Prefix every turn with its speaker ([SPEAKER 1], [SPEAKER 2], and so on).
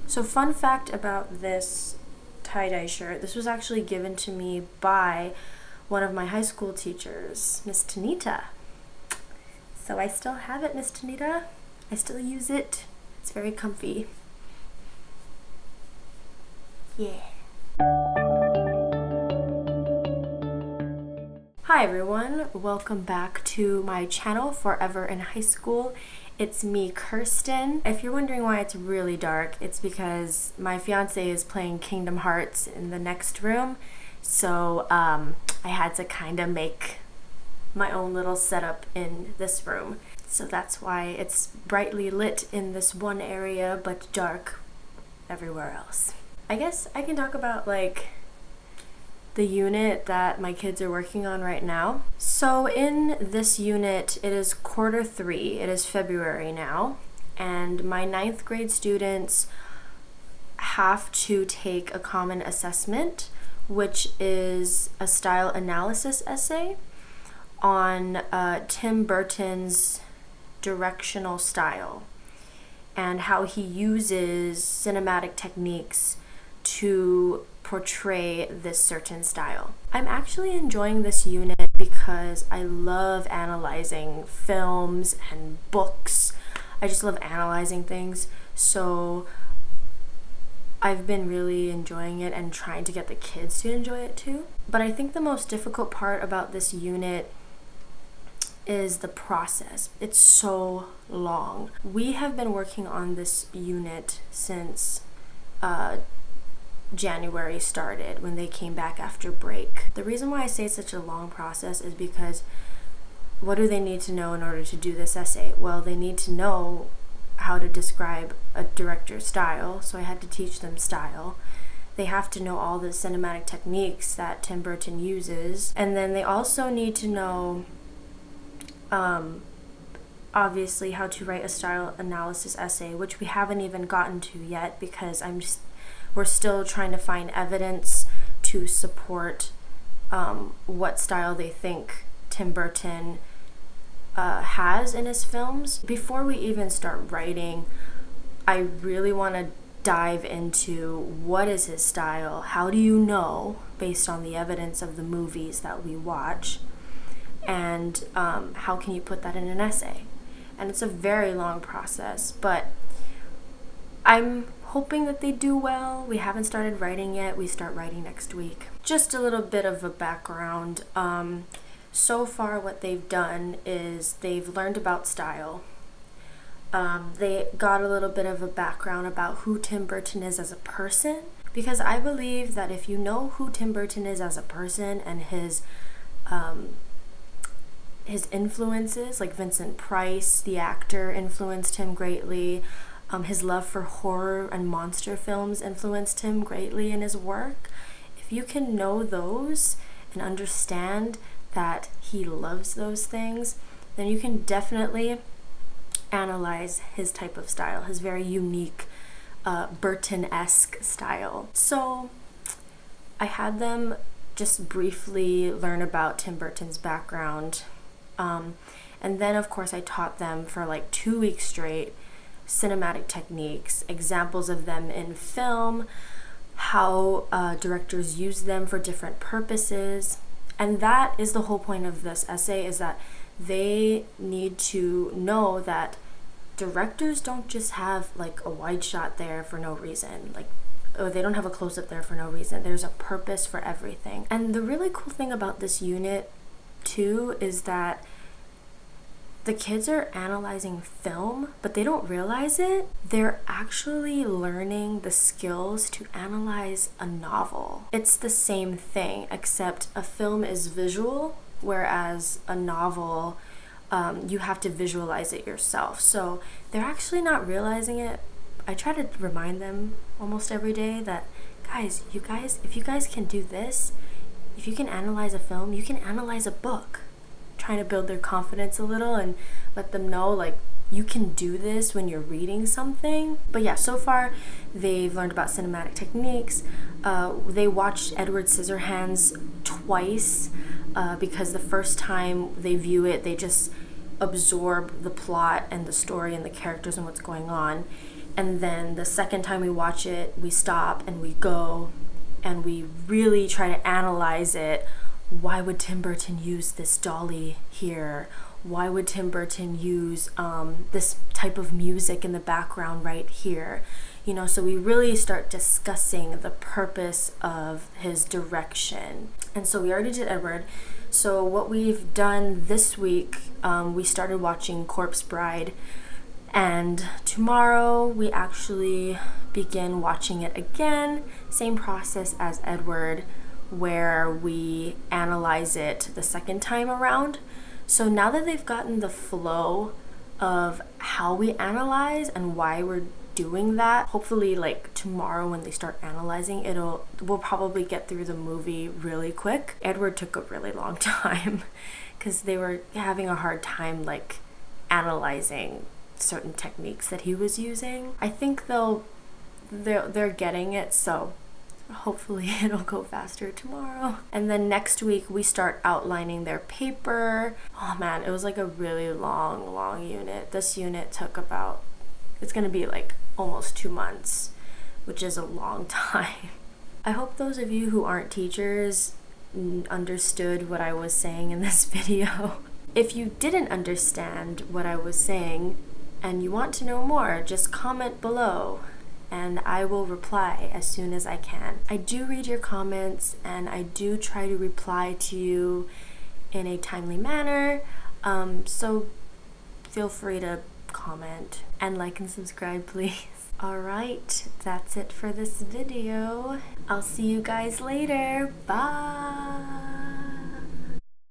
[SPEAKER 1] So fun fact about this tie-dye shirt, this was actually given to me by one of my high school teachers, Miss Tanita. So I still have it, Miss Tanita. I still use it. It's very comfy. Yeah. Hi everyone, welcome back to my channel, Forever in High School. It's me, Kirsten. If you're wondering why it's really dark, it's because my fiance is playing Kingdom Hearts in the next room. So I had to kind of make my own little setup in this room. So that's why it's brightly lit in this one area, but dark everywhere else. I guess I can talk about the unit that my kids are working on right now. So in this unit, it is quarter 3, it is February now, and my 9th grade students have to take a common assessment, which is a style analysis essay on Tim Burton's directional style and how he uses cinematic techniques to portray this certain style. I'm actually enjoying this unit because I love analyzing films and books. I just love analyzing things. So I've been really enjoying it and trying to get the kids to enjoy it too. But I think the most difficult part about this unit is the process. It's so long. We have been working on this unit since January started, when they came back after break. The reason why I say it's such a long process is because what do they need to know in order to do this essay? Well, they need to know how to describe a director's style, so I had to teach them style. They have to know all the cinematic techniques that Tim Burton uses, and then they also need to know obviously how to write a style analysis essay, which we haven't even gotten to yet because we're still trying to find evidence to support what style they think Tim Burton has in his films. Before we even start writing, I really want to dive into what is his style, how do you know based on the evidence of the movies that we watch, and how can you put that in an essay. And it's a very long process, but I'm hoping that they do well. We haven't started writing yet. We start writing next week. Just a little bit of a background. So far what they've done is they've learned about style. They got a little bit of a background about who Tim Burton is as a person, because I believe that if you know who Tim Burton is as a person and his influences, like Vincent Price, the actor, influenced him greatly. His love for horror and monster films influenced him greatly in his work. If you can know those and understand that he loves those things, then you can definitely analyze his type of style, his very unique Burton-esque style. So I had them just briefly learn about Tim Burton's background. And then, of course, I taught them for 2 weeks straight cinematic techniques, examples of them in film, how directors use them for different purposes. And that is the whole point of this essay, is that they need to know that directors don't just have a wide shot there for no reason, or they don't have a close-up there for no reason. There's a purpose for everything. And the really cool thing about this unit too is that the kids are analyzing film, but they don't realize it. They're actually learning the skills to analyze a novel. It's the same thing, except a film is visual, whereas a novel, you have to visualize it yourself. So they're actually not realizing it. I try to remind them almost every day that, guys, if you guys can do this, if you can analyze a film, you can analyze a book. Trying to build their confidence a little and let them know you can do this when you're reading something. But yeah, so far they've learned about cinematic techniques. They watched Edward Scissorhands twice because the first time they view it, they just absorb the plot and the story and the characters and what's going on. And then the second time we watch it, we stop and we go and we really try to analyze it. Why would Tim Burton use this dolly here? Why would Tim Burton use this type of music in the background right here? You know, so we really start discussing the purpose of his direction. And so we already did Edward. So what we've done this week, we started watching Corpse Bride. And tomorrow we actually begin watching it again. Same process as Edward, where we analyze it the second time around. So now that they've gotten the flow of how we analyze and why we're doing that, hopefully like tomorrow when they start analyzing, we'll probably get through the movie really quick. Edward took a really long time because they were having a hard time like analyzing certain techniques that he was using. I think they're getting it, so hopefully it'll go faster tomorrow. And then next week we start outlining their paper. Oh man, it was like a really long unit. This unit took it's gonna be like almost 2 months, which is a long time. I hope those of you who aren't teachers understood what I was saying in this video. If you didn't understand what I was saying and you want to know more, just comment below and I will reply as soon as I can. I do read your comments and I do try to reply to you in a timely manner, so feel free to comment and like and subscribe, please. Alright, that's it for this video. I'll see you guys later. Bye!